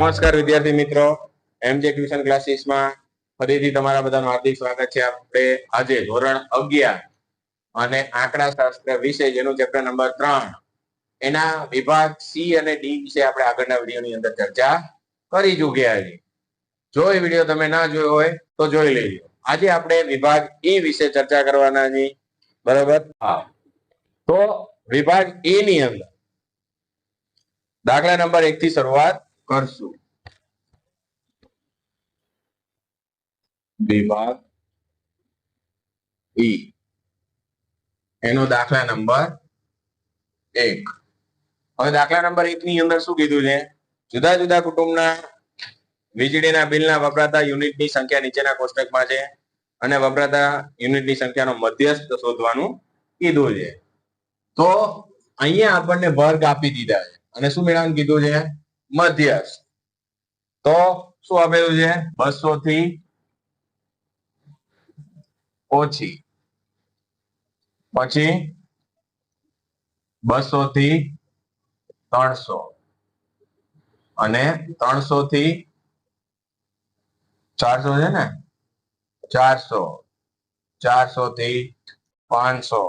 નમસ્કાર વિદ્યાર્થી મિત્રો, એમજે ટ્યુશન ક્લાસીસમાં ફરીથી તમારા બધાનું હાર્દિક સ્વાગત છે. આપણે આજે ધોરણ 11 અને આંકડાશાસ્ત્ર વિષય જેનું ચેપ્ટર નંબર 3 એના વિભાગ સી અને ડી વિશે આપણે આગળના વિડીયોની અંદર ચર્ચા કરી ચૂક્યા છીએ. જો એ વિડીયો તમે ના જોયો હોય તો જોઈ લેજો. આજે આપણે વિભાગ ઈ વિશે ચર્ચા કરવાના છીએ, બરાબર? હા, તો વિભાગ ઈ ની અંદર દાખલા નંબર 1 થી શરૂઆત કરશું. વિભાગ ઈ એનો દાખલા નંબર 1. હવે દાખલા નંબર 1 ની અંદર શું કીધું છે? જુદા જુદા કુટુંબના વીજળીના બિલના વપરાતા યુનિટની સંખ્યા નીચેના કોષ્ટકમાં છે અને વપરાતા યુનિટની સંખ્યાનો મધ્યસ્થ શોધવાનું કીધું છે. તો અહીંયા આપણને વર્ગ આપી દીધા છે અને શું મેળવવાનું કીધું છે? મધ્યસ્થ. તો શું આપેલું છે? 200 થી ઓછી, પછી 200 થી 300 અને 300 થી 400 છે ને, 400, 400 થી 500,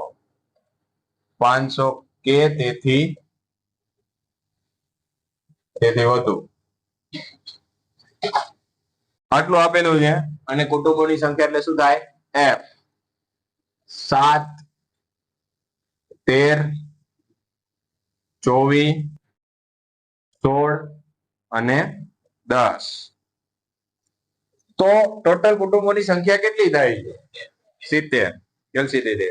500 કે તેથી વધુ, આટલું આપેલું છે. અને કુટુંબોની સંખ્યા એટલે શું થાય? f. 7, 13, 24, 16 અને 10. તો ટોટલ કુટુંબોની સંખ્યા કેટલી થાય છે? 70. જલ્દી દે.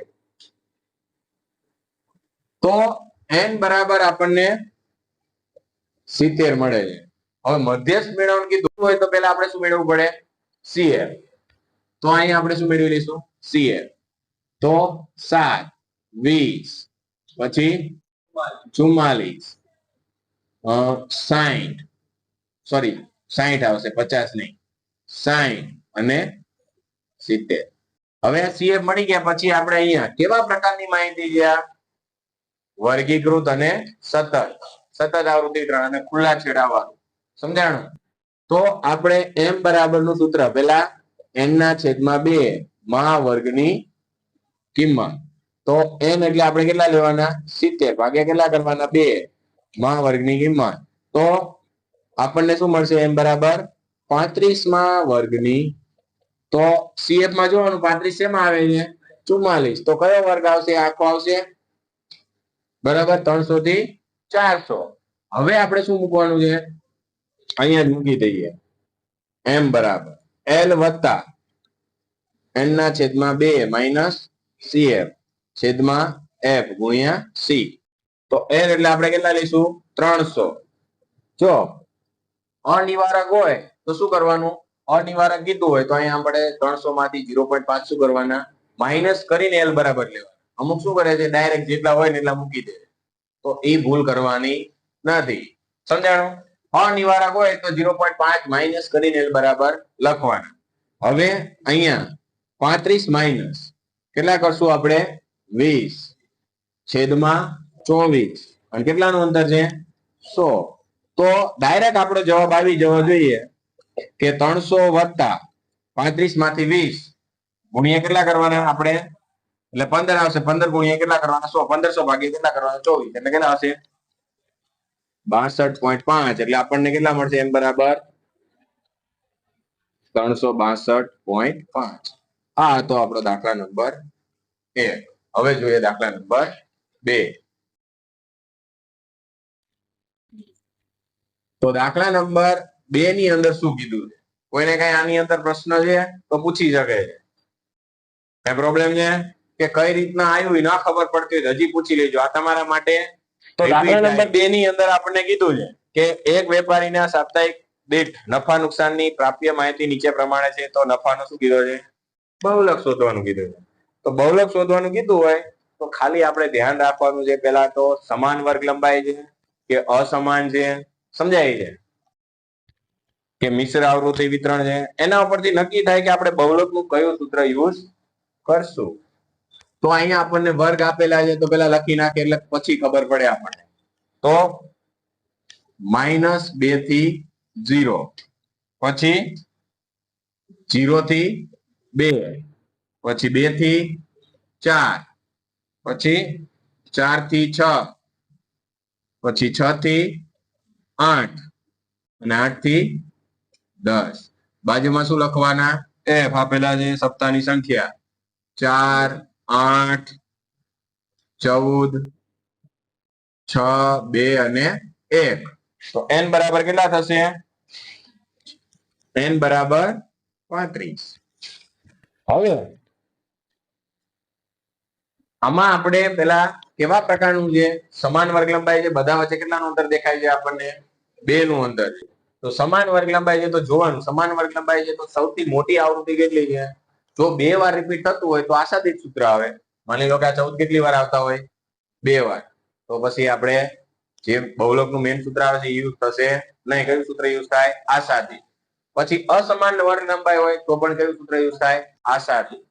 તો n બરાબર આપણને 70 મળે છે. હવે મધ્યસ્થ મેળવવાનું કીધું હોય તો પહેલા આપણે શું મેળવવું પડે? CF. તો અહીંયા આપણે શું મેળવી લઈશું? CF. તો 7, 20, પછી 44, 60, સોરી 60 આવશે, 50 નહીં, 60 અને 70. હવે આ CF મળી ગયા પછી આપણે અહીંયા કેવા પ્રકારની માહિતી છે? વર્ગીકૃત અને સતત આવૃત્તિ 3 અને ખુલ્લા છેડાવાળું. સમજાણું? તો આપણે m બરાબરનું સૂત્ર પેલા n ના છેદમાં 2 મહાવર્ગની કિંમત. તો m એટલે આપણે કેટલા લેવાના? 70 ભાગ્યા કેટલા કરવાના? 2 મહાવર્ગની કિંમત. તો આપણને શું મળશે? m બરાબર 35 મહાવર્ગની. તો CF માં જોવાનું 35 શેમાં આવે છે? 44. તો કયો વર્ગ આવશે? આખો આવશે, બરાબર, 300 થી 400. હવે આપણે શું મૂકવાનું છે? અહીંયા જ મૂકી દઈએ. m બરાબર l વત્તા n ના છેદમાં 2 માઇનસ CF છેદમાં f ગુણ્યા c. તો l એટલે આપણે કેટલા લઈશું? 300. જો અનિવારક હોય તો શું કરવાનું? અનિવારક કીધું હોય તો અહીંયા આપણે 300 માંથી 0.5 શું કરવાના? માઇનસ કરીને l બરાબર લેવાના. અમુક શું કરે છે? ડાયરેક્ટ જેટલા હોય ને એટલા મૂકી દે. તો એ ભૂલ કરવાની નથી. સમજાણું? અનિવારક હોય તો 0.5 માઇનસ કરીને l બરાબર લખવાના. હવે અહીંયા 35 માઇનસ કેટલા કરશું આપણે? 20 છેદમાં 24 અને કેટલાનું અંતર છે? 100. તો ડાયરેક્ટ આપણો જવાબ આવી જવો જોઈએ કે 300 વત્તા 35 માંથી 20 ગુણ્યા કેટલા કરવાના આપણે? એટલે 15 આવશે. 15 ગુણ્યા કેટલા કરવાના? 100. 1500 ભાગ્યા કેટલા કરવાના? 24. એટલે કેટલા આવશે? 62.5. એટલે આપણને કેટલા મળશે? m બરાબર 362.5. આ હતો આપણો દાખલા નંબર 1. હવે જોઈએ દાખલા નંબર 2. તો દાખલા નંબર 2 ની અંદર શું કીધું છે? કોઈને કઈ આની અંદર પ્રશ્ન છે તો પૂછી શકે છે. કઈ પ્રોબ્લેમ છે કે કઈ રીતના આવ્યું એ ના ખબર પડતી હોય હજી પૂછી લેજો. આ તમારા માટે. તો દાખલા નંબર 2 ની અંદર આપણને કીધું છે કે એક વેપારીના સાપ્તાહિક દીઠ નફા નુકસાનની પ્રાપ્ય માહિતી નીચે પ્રમાણે છે. તો નફાનો શું કીધો છે? બહુલક શોધવાનું કીધું છે. તો બહુલક શોધવાનું કીધું હોય તો ખાલી આપણે ધ્યાન રાખવાનું છે પેલા તો સમાન વર્ગ લંબાઈ છે કે અસમાન છે, સમજાય છે કે મિશ્ર આવૃત્તિ વિતરણ છે. એના ઉપરથી નક્કી થાય કે આપણે બહુલકનું કયું સૂત્ર યુઝ કરશું. તો અહીંયા આપણને વર્ગ આપેલા છે તો પેલા લખી નાખે એટલે પછી ખબર પડે આપણને. તો -2 થી 0 પછી 0 થી 2 પછી 2 થી 4 પછી 4 થી 6 પછી 6 થી 8 અને 8 થી 10 બાજુમાં શું લખવાના f આપેલા છે સપ્તાહની સંખ્યા 4 8 14 6 2 અને 1 તો n બરાબર કેટલા થશે n બરાબર 35 હવે આમાં આપણે પેલા કેવા પ્રકારનું છે સમાન વર્ગ લંબાઈ છે બધા વચ્ચે કેટલાનું અંતર દેખાય છે આપણને 2 નું અંતર છે તો સમાન વર્ગ લંબાઈ છે તો જોવાનું સમાન વર્ગ લંબાઈ છે તો સૌથી મોટી આવૃત્તિ કેટલી છે જો 2 વાર રિપીટ થતું હોય તો આશાતીત સૂત્ર આવે માની લો કે આ 14 કેટલી વાર આવતા હોય 2 વાર તો પછી આપણે જે બહુલકનું મેઇન સૂત્ર આવે છે એ યુઝ થશે નહીં કયું સૂત્ર યુઝ થાય આશાતીત પછી અસમાન વર્ગ લંબાઈ હોય તો પણ કયું સૂત્ર યુઝ થાય આશાતીત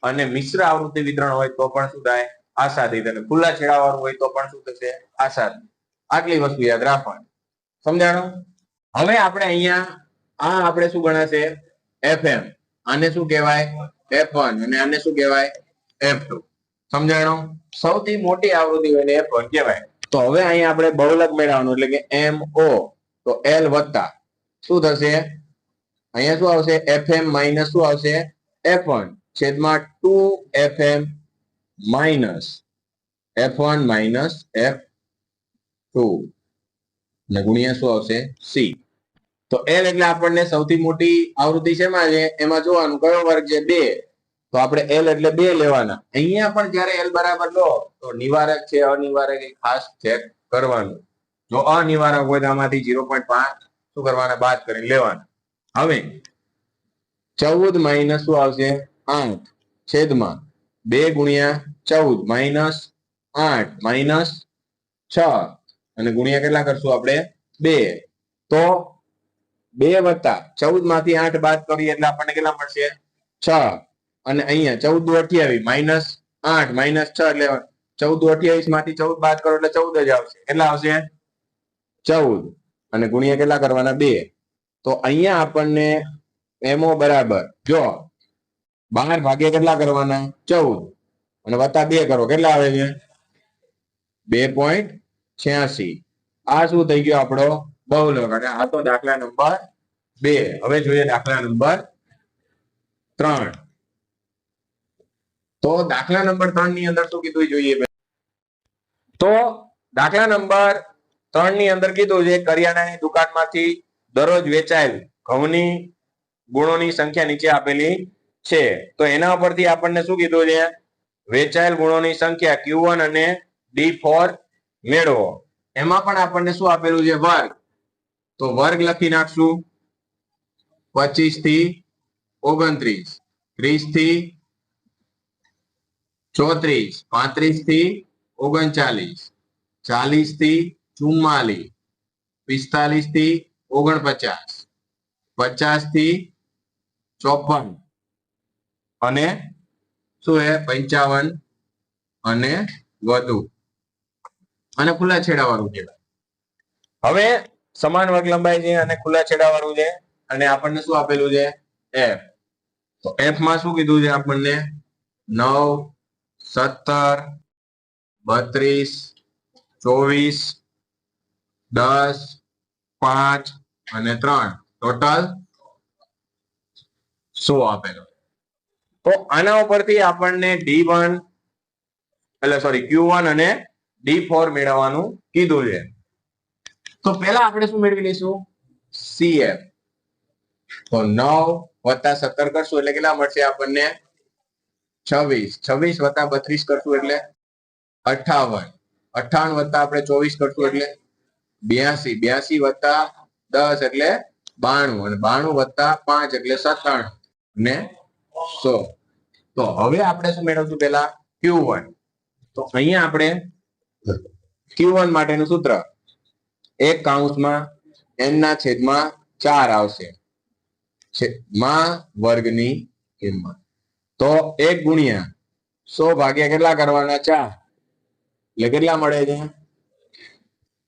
અને મિશ્ર આવૃત્તિ વિતરણ હોય તો પણ શું થાય આશાતીત અને ખુલ્લા છેડાવાળું હોય તો પણ શું થશે આશાતીત આટલી વસ્તુ યાદ રાખવાની સમજાણો હવે આપણે અહીંયા આ આપણે શું ગણાશે fm આને શું કહેવાય f1 અને આને શું કહેવાય f2 સમજાણો સૌથી મોટી આવૃત્તિ હોય ને f1 કહેવાય તો હવે અહીંયા આપણે બહુલક મેળવવાનું એટલે કે mo તો l વત્તા શું થશે અહીંયા શું આવશે fm માઈનસ શું આવશે f1 છેદમાં 2fm minus f1 minus f2 અને ગુણ્યા શું આવશે c તો l એટલે આપણને સૌથી મોટી આવૃત્તિ શેમાં છે એમાં જોવાનું કયો વર્ગ છે 2 તો આપણે l એટલે 2 લેવાના અહીંયા પણ જ્યારે l બરાબર લો તો નિવારક છે અનિવારક એ ખાસ ચેક કરવાનું જો અનિવારક હોય તો આમાંથી 0.5 શું કરવાના બાદ કરીને લેવાના હવે 14 માઈનસ શું આવશે 8 છેદમાં 2 ગુણ્યા 14 માઈનસ 8 માઈનસ 6 અને ગુણ્યા કેટલા કરશું આપણે 2 તો 2 વત્તા 14 માંથી 8 બાદ કરીએ એટલે આપણને કેટલા મળશે 6 અને અહીંયા 14 દુ 28 માઈનસ 8 માઈનસ 6 એટલે 14 દુ 28 માંથી 14 બાદ કરો એટલે 14 જ આવશે કેટલા આવશે 14 અને ગુણ્યા કેટલા કરવાના 2 તો અહીંયા આપણને mo બરાબર જો 12 ભાગ્યા કેટલા કરવાના 14 અને વત્તા 2 કરો કેટલા આવે છે 2.86 આ શું થઈ ગયો આપણો બહુલક અને આ તો દાખલા નંબર 2 હવે જોઈએ દાખલા નંબર 3 તો દાખલા નંબર 3 ની અંદર શું કીધું જોઈએ તો દાખલા નંબર 3 ની અંદર કીધું છે કરિયાણાની દુકાનમાંથી દરરોજ વેચાયેલ ઘઉંની ગુણોની સંખ્યા નીચે આપેલી છે તો એના પરથી આપણને શું કીધું છે વેચાયેલ ગુણોની સંખ્યા Q1 અને D4 મેળવો એમાં પણ આપણને શું આપેલું છે વર્ગ તો વર્ગ લખી નાખશું 25 થી 29 30 થી 34 35 થી 39 40 થી 44 45 થી 49 50 થી 54 અને શું હે 55 અને વધુ અને ખુલ્લા છેડા વાળું કહેવાય હવે સમાન વર્ગ લંબાઈ છે અને ખુલ્લા છેડા વાળું છે અને આપણને શું આપેલું છે f તો f માં શું કીધું છે આપણને 9 17 32 24 10 5 અને 3 ટોટલ 100 આપેલો તો આના ઉપરથી આપણને D1 એટલે સોરી Q1 અને D4 મેળવવાનું કીધું છે તો પહેલા આપણે શું મેળવી લઈશું CF તો 9 વત્તા 17 કરશું એટલે કેટલા મળશે આપણને 26 26 વત્તા 32 કરશું એટલે 58 58 વત્તા આપણે 24 કરશું એટલે 82 82 વત્તા 10 એટલે 92 અને 92 વત્તા 5 એટલે 97 ને 100 તો હવે આપણે શું મેળવશું પહેલા Q1 તો અહીંયા આપણે Q1 માટેનું સૂત્ર એક કૌંસમાં n ના છેદમાં 4 આવશે છેદમાં વર્ગની કિંમત તો 1 ગુણ્યા 100 ભાગ્યા કેટલા કરવાના 4 એટલે કેટલા મળે છે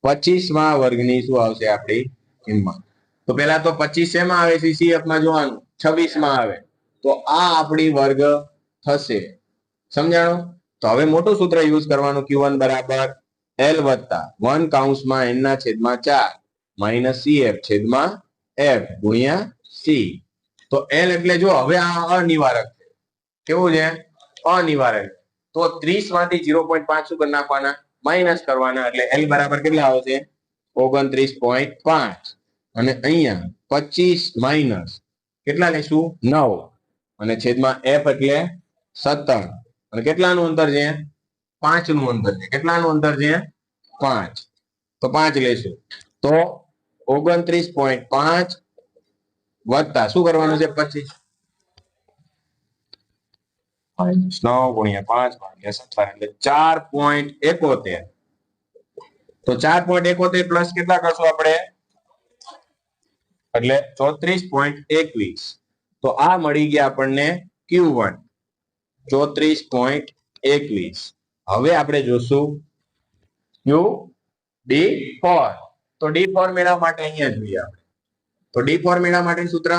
25 માં વર્ગની શું આવશે આપણી કિંમત તો પેલા તો 25 શેમાં આવે છે? CF માં જોવાનું, 26 માં આવે. તો આ આપણી વર્ગ થશે. સમજાણું? તો હવે મોટું સૂત્ર યુઝ કરવાનું, Q1 બરાબર L વત્તા 1 કૌંસમાં n ના છેદમાં 4 માઇનસ CF છેદમાં F ગુણ્યા C. તો L એટલે જો હવે આ અનિવારક છે. કેવું છે? અનિવારક. તો 30 માંથી 0.5 શું કરી નાખવાના? માઇનસ કરવાના. એટલે L બરાબર કેટલા આવશે? 29.5. અને અહીંયા 25 માઇનસ કેટલા લેશું? 9 અને છેદમાં F એટલે 17. અને કેટલાનું અંતર છે? 5 નું અંતર છે. કેટલાનું અંતર છે? 5. તો 5 લેશું. તો 29.5 વત્તા શું કરવાનું છે? 25 9 ગુણ્યા 5 ભાગ્યા 17 એટલે 4.71. તો 4.71 પ્લસ કેટલા કરશું આપણે? એટલે 34.21. તો આ મળી ગયા આપણને Q1 34.21. હવે આપણે જોશું D4. તો D4 મેળવવા માટે અહીંયા જોઈએ આપણે. તો D4 મેળવવા માટે સૂત્ર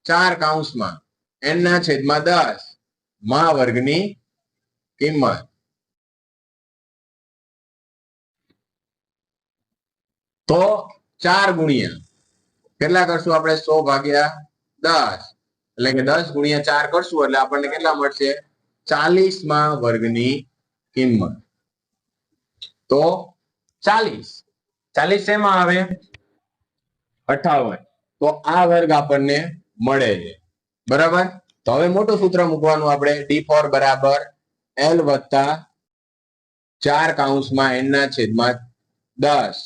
4 કૌંસમાં n ના છેદમાં 10 માં વર્ગની કિંમત. તો 4 ગુણ્યા કેટલા કરશું આપણે? 100 ભાગ્યા 10 એટલે કે 10 ગુણ્યા 4 કરશું એટલે આપણને કેટલા મળશે? 40 માં વર્ગની કિંમત. તો 40 શેમાં આવે? 58. તો આ વર્ગ આપણને મળે છે. બરાબર? તો હવે મોટું સૂત્ર મૂકવાનું આપણે, D4 બરાબર L વત્તા 4 કૌંસમાં n ના છેદમાં 10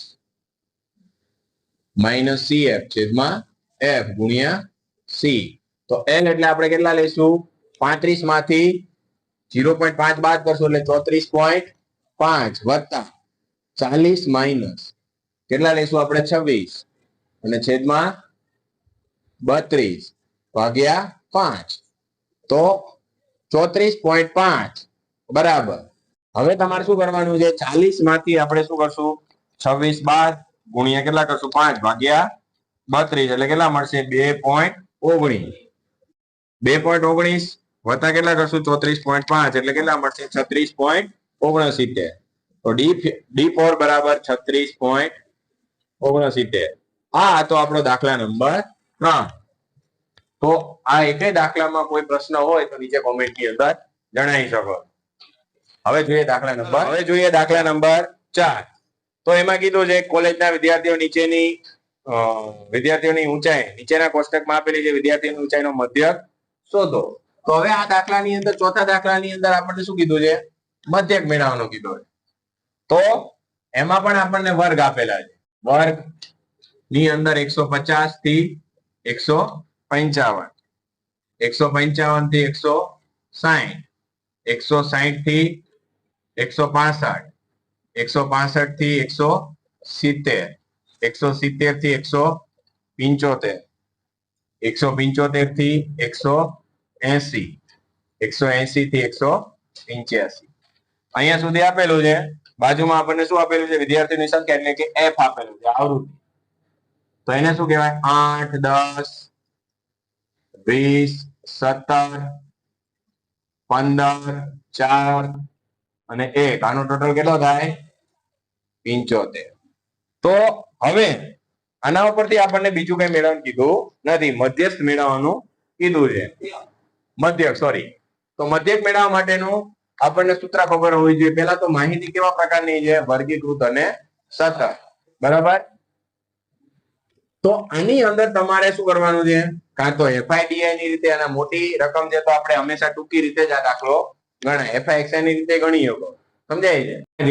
માઇનસ CF છેદમાં F ગુણ્યા C. તો L એટલે આપણે કેટલા લઈશું? 35 માંથી 0.5 બાદ કરશું એટલે 34.5 વત્તા 40 માઇનસ કેટલા લઈશું આપણે? 26 અને છેદમાં 32 ભાગ્યા 5. તો 34.5 બરાબર. હવે તમારે શું કરવાનું છે? 40 માંથી આપણે શું કરશું? 26 બાદ ગુણ્યા કેટલા કરશું? 5 ભાગ્યા 32 એટલે કેટલા મળશે? 2.19. 2.19 વત્તા કેટલા કરશું? 34.5 એટલે કેટલા મળશે? 36.69. તો D4 બરાબર 36.69. આ તો આપણો દાખલા નંબર 3. તો આ એકે દાખલામાં કોઈ પ્રશ્ન હોય તો નીચે કોમેન્ટની અંદર જણાવી શકો. હવે જોઈએ દાખલા નંબર 4. તો એમાં કીધું છે કોલેજના વિદ્યાર્થીઓની ઊંચાઈ નીચેના કોષ્ટકમાં આપેલી છે. વિદ્યાર્થીઓની ઊંચાઈનો મધ્યક શોધો. તો હવે આ દાખલાની અંદર, ચોથા દાખલાની અંદર આપણને શું કીધું છે? મધ્યક મેળવવાનું કીધું છે. તો એમાં પણ આપણને વર્ગ આપેલા છે. વર્ગ ની અંદર 150 થી 155, 155 થી 160, 160 થી 165, 165 થી 170, 170 થી 175, 175 થી 180, 180 થી 185. અહીંયા સુધી આપેલું છે. બાજુમાં આપણને શું આપેલું છે? વિદ્યાર્થીની સંખ્યા એટલે કે F આપેલું છે, આવૃત્તિ. તો એને શું કહેવાય? 8, 10, 20, 17, 15, 4 અને 1. આનો ટોટલ કેટલો થાય? 75. તો હવે આના ઉપરથી આપણને બીજું કઈ મેળવવાનું કીધું નથી, મધ્યસ્થ મેળવવાનું કીધું છે. તો મધ્યક મેળવવા માટેનું આપણને સૂત્ર ખબર હોવી જોઈએ. પહેલા તો માહિતી કેવા પ્રકારની છે? વર્ગીકૃત અને સતત. બરાબર? તો આની અંદર તમારે શું કરવાનું છે? કાં તો FIDI ની રીતે અને મોટી રકમ છે તો આપણે હંમેશા ટૂંકી રીતે જ આ દાખલો ગણાય. FIXI ની રીતે ગણી શકો. સમજાય છે?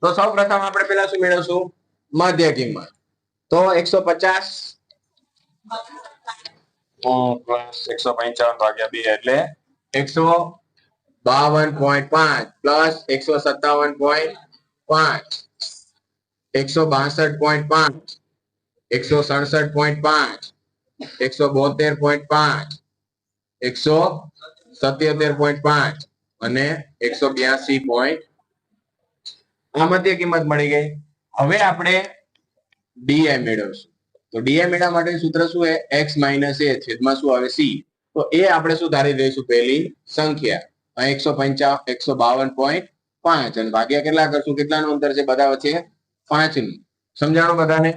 તો સૌ પ્રથમ આપણે પેલા શું મેળવશું? મધ્ય કિંમત. તો 150 પ્લસ 155 ભાગ્યા 2 એટલે 152.5 પ્લસ 157.5, 162.5, 167.5, 172.5, 177.5 અને 182. આ મધ્ય કિંમત મળી ગઈ. હવે આપણે DI મેળવશું. તો ડીએ મેળવવા માટેનું સૂત્ર શું છે? x માઇનસ a છેદમાં શું આવે? c. તો એ આપણે શું ધારી દઈશું? પહેલી સંખ્યા 152.5 અને ભાગ્યા કેટલા કરશું? કેટલાનું અંતર છે બધા વચ્ચે? 5 નું. સમજાણું બધાને?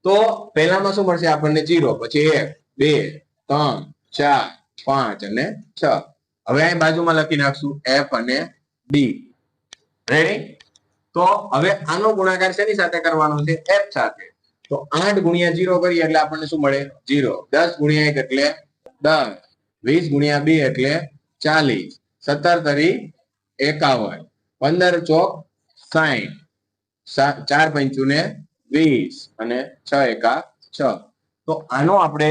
તો પહેલામાં શું મળશે આપણને? 0, પછી 1, 2, 3, 4, 5 અને 6. હવે અહીં બાજુમાં લખી નાખશું f અને d. રેડી? તો હવે આનો ગુણાકાર શેની સાથે કરવાનો છે? f સાથે. તો 8 ગુણ્યા 0 કરીએ એટલે આપણને શું મળે? 0. 10 ગુણ્યા 1 એટલે 10. 20 ગુણ્યા 2 એટલે 40. 17 તરી 51. 15 ચોક 60. 4 પંચુ ને 20 અને 6 એકા 6. તો આનો આપણે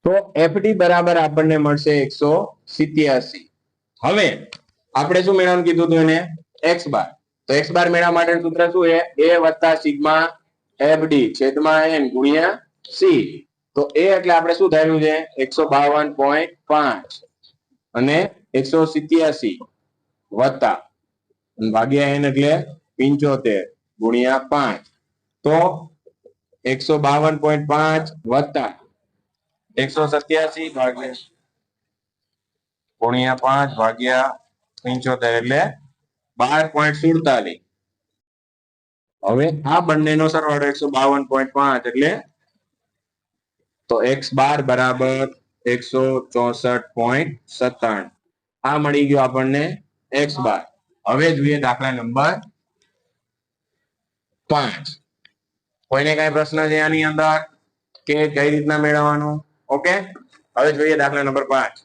તો FD બરાબર આપણને મળશે 187. હવે આપણે શું મેળવવાનું કીધું હતું એને? x બાર. તો x બાર મેળવવા માટેનું સૂત્ર શું છે? a વત્તા સિગ્મા FD છેદમાં n ગુણ્યા c. તો a એટલે આપણે શું ધાર્યું છે? 152.5 અને 187 વત્તા ભાગ્યા n એટલે 75 ગુણ્યા 5. તો 152.5 વત્તા 187 ભાગ્યા ગુણ્યા 5 ભાગ્યા 75 એટલે 12.47. હવે આ બંનેનો સરવાળો 152.5 એટલે તો x બાર બરાબર 164.97. આ મળી ગયો આપણને x બાર. હવે જોઈએ દાખલા નંબર 5. કોઈને કઈ પ્રશ્ન છે આની અંદર કે કઈ રીતના મેળવવાનું? ઓકે, હવે જોઈએ દાખલા નંબર 5.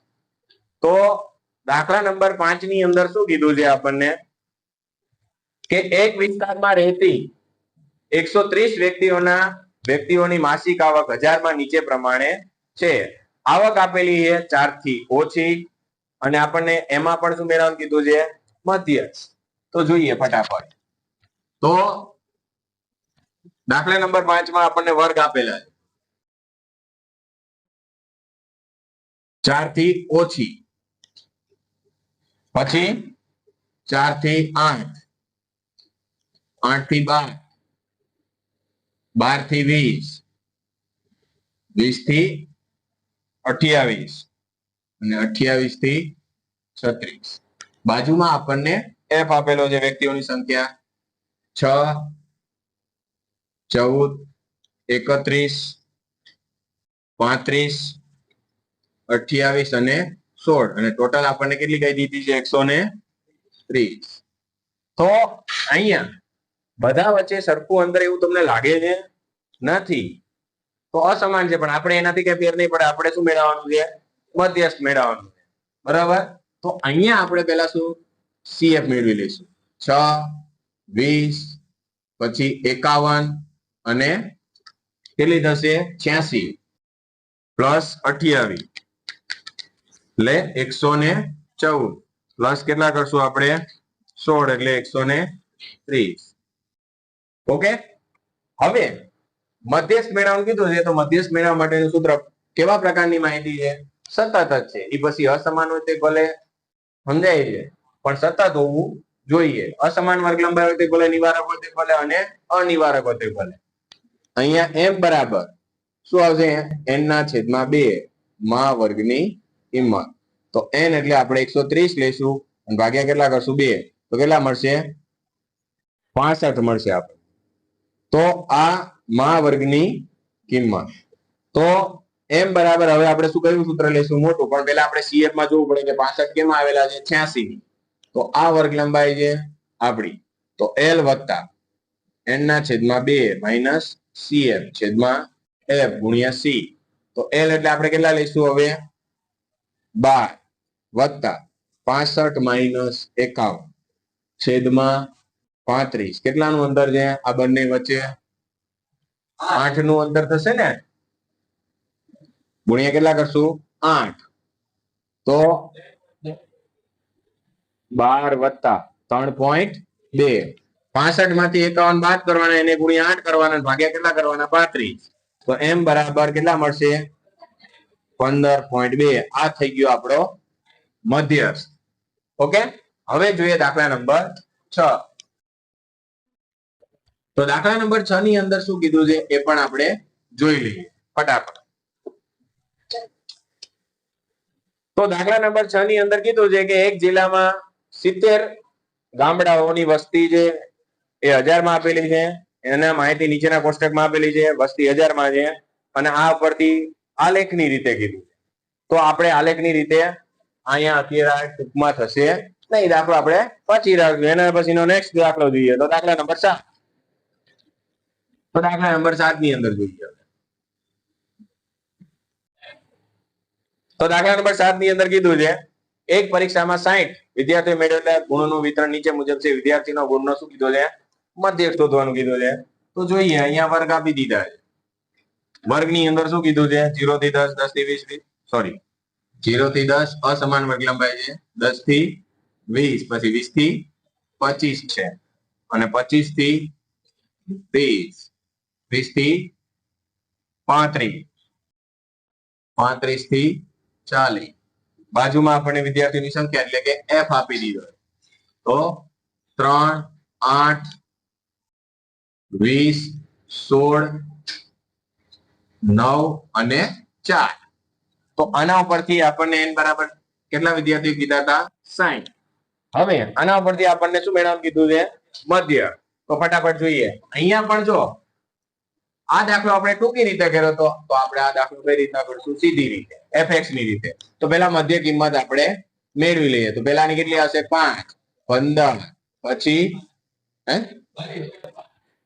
તો દાખલા નંબર 5 ની અંદર શું કીધું છે આપણને? કે એક વિસ્તારમાં રહેતી 130 વ્યક્તિઓની માસિક આવક 1000 માં નીચે પ્રમાણે છે. આવક આપેલી છે 4 થી ઓછી અને આપણને એમાં પણ શું મેળવવાનું કીધું છે? મધ્યસ્થ. તો જોઈએ ફટાફટ. તો દાખલા નંબર 5 માં આપણને વર્ગ આપેલા છે 4 થી ઓછી, પછી 4 થી 8, 8 થી 12, 12 થી 20, 20 થી 28 અને 28 થી 36. બાજુમાં આપણને f આપેલો છે વ્યક્તિઓની સંખ્યા 6, 14, 31, 35, 28 અને 16 અને ટોટલ આપણને કેટલી કઈ દીધી છે? 130. તો અહીંયા બધા વચ્ચે સરખું અંતર એવું તમને લાગે છે? નથી. તો અસમાન છે, પણ આપણે એનાથી કઈ ફેર નહીં પડે. આપણે શું મેળવવાનું છે? મધ્યસ્થ મેળવવાનું છે. બરાબર? તો અહીંયા આપણે પહેલા શું CF મેળવી લઈશું. 6, 20, પછી 51 અને કેટલી થશે? 86 પ્લસ 28 એટલે 114 પ્લસ કેટલા કરશું આપણે? 16 એટલે 130. ઓકે, હવે મધ્યસ્થ મેળવવાનું કીધું છે. તો મધ્યસ્થ મેળવવા માટેનું સૂત્ર કેવા પ્રકારની માહિતી છે? સતત જ છે. એ પછી અસમાન હોય તે ભલે સમજાય છે, પણ સતત હોવું જોઈએ. અસમાન વર્ગ લંબાઈ હોય તે ભલે, નિવારક હોય તે ભલે અને અનિવારક હોય તે ભલે. અહીંયા m બરાબર શું આવશે? n ના છેદમાં 2 માં વર્ગની કિંમત. તો n એટલે આપણે 130 લઈશું અને ભાગ્યા કેટલા કરશું? 2. તો કેટલા મળશે? 65 મળશે આપણે. તો આ માં વર્ગની કિંમત. તો m બરાબર હવે આપણે શું કયું સૂત્ર લઈશું? મોટું. પણ પહેલા આપણે CF માં જોવું પડે કે 65 કેમ આવેલા છે? 86. તો આ વર્ગ લંબાઈ છે આપણી. તો L વત્તા n ના છેદમાં 2 માઇનસ CF છેદમાં F ગુણ્યા C. તો L એટલે આપણે કેટલા લઈશું હવે? 12 વત્તા 65 માઇનસ 51 છેદમાં 35. કેટલાનું અંતર છે આ બંને વચ્ચે? 8 નું અંતર થશે ને? ગુણ્યા કેટલા કરશું? 8. તો 12 વત્તા 3.2. 65 માંથી 51 બાદ કરવાના, એને ગુણ્યા 8 કરવાના, ભાગ્યા કેટલા કરવાના? 35. તો m બરાબર કેટલા મળશે? 15.2. આ થઈ ગયો આપણો મધ્યસ્થ. ઓકે, હવે જોઈએ દાખલા નંબર 6. તો દાખલા નંબર 6 ની અંદર શું કીધું છે એ પણ આપણે જોઈ લઈએ ફટાફટ. તો દાખલા નંબર 6 ની અંદર કીધું છે કે એક જિલ્લામાં 70 ગામડાઓની વસ્તી છે એ 1000 માં આપેલી છે. એના માહિતી નીચેના કોષ્ટકમાં આપેલી છે. વસ્તી 1000 માં છે અને આ પરથી આલેખની રીતે કીધું છે. તો આપણે આલેખની રીતે અહીંયા અત્યારે ટૂંકમાં થશે નહીં. દાખલો આપણે પછી રાખજો. એના પછીનો નેક્સ્ટ દાખલો જોઈએ. તો દાખલા નંબર 7. તો દાખલા નંબર 7 ની અંદર જોઈએ. તો દાખલા નંબર 7 ની અંદર કીધું છે એક પરીક્ષામાં 60 વિદ્યાર્થીઓ મેળવેલા ગુણોનું વિતરણ નીચે મુજબ છે. વિદ્યાર્થીનો ગુણનો શું કીધો છે? મધ્યક શોધવાનું કીધું છે. તો જોઈએ અહીંયા વર્ગ આપી દીધા છે. વર્ગની અંદર શું કીધું છે? 0 થી 10, 10 થી 20, સોરી 0 થી 10 અસમાન વર્ગ લંબાઈ છે. 10 થી 20, પછી 20 થી 25 છે અને 25 થી 30, 20 થી 35, 35 થી 40. બાજુમાં આપણને વિદ્યાર્થીની સંખ્યા એટલે કે f આપી દીધો. તો 3, 8, 20, 16, 9 અને 4. તો આના ઉપરથી આપણને n બરાબર કેટલા વિદ્યાર્થીઓ કીધા હતા? 60. હવે આના ઉપરથી આપણને શું મેળવવાનું કીધું છે? મધ્ય. તો ફટાફટ જોઈએ. અહીંયા પણ જો આ દાખલો આપણે ટૂંકી રીતે કર્યો તો આપણે આ દાખલો કઈ રીતના કરશું? સીધી રીતે, fx ની રીતે. તો પેલા મધ્ય કિંમત આપણે મેળવી લઈએ. તો પેલાની કેટલી આવશે? 5, 15, પછી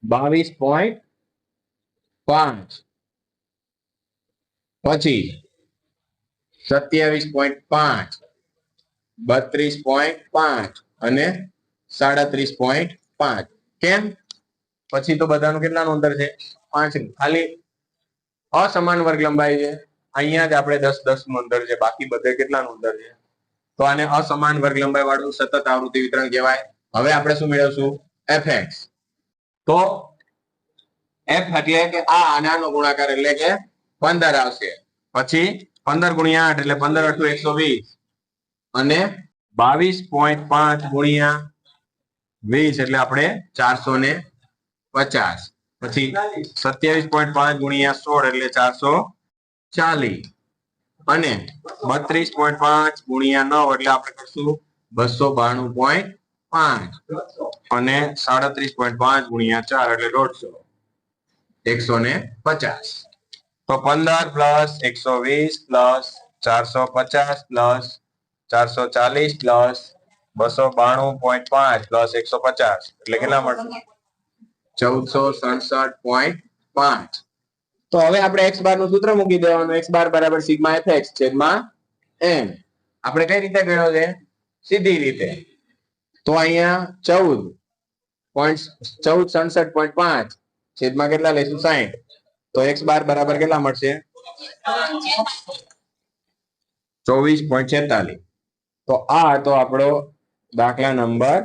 22.5, પછી 27.5, 32.5 અને 37.5. કેમ? પછી તો બધાનું કેટલાનું અંતર છે? 5. ખાલી અસમાન વર્ગ લંબાઈ છે. અહીંયા જ આપણે 10-10 નું અંતર છે. બાકી બધે કેટલાનું અંતર છે? તો આને અસમાન વર્ગ લંબાઈ વાળું સતત આવૃત્તિ વિતરણ કહેવાય. હવે આપણે શું મેળવશું? fx. તો f એટલે કે આ આનાનો ગુણાકાર એટલે કે 15 આવશે. પછી 15 ગુણ્યા 8 એટલે 15 × 120 અને 22.5 ગુણ્યા 20 એટલે આપણે 450. પછી 27.5 ગુણ્યા 16 એટલે 440 અને 32.5 ગુણ્યા 9 એટલે આપણે કરશું 292.5 અને 37.5 ગુણ્યા 4 એટલે 150. 150. તો 15 plus 120 plus 450 plus 440 plus 292.5 plus 150 એટલે કેટલા મળશે? 1467.5. તો હવે આપણે x બાર નું સૂત્ર મૂકી દેવાનું. x બાર બરાબર સિગ્મા fx છેદમાં n. આપણે કઈ રીતે ગણ્યો છે? સીધી રીતે. તો અહીંયા 1467.5 છેદમાં કેટલા લઈશું? 60. તો x બાર બરાબર કેટલા મળશે? 24.46. તો આ હતો આપણો દાખલા નંબર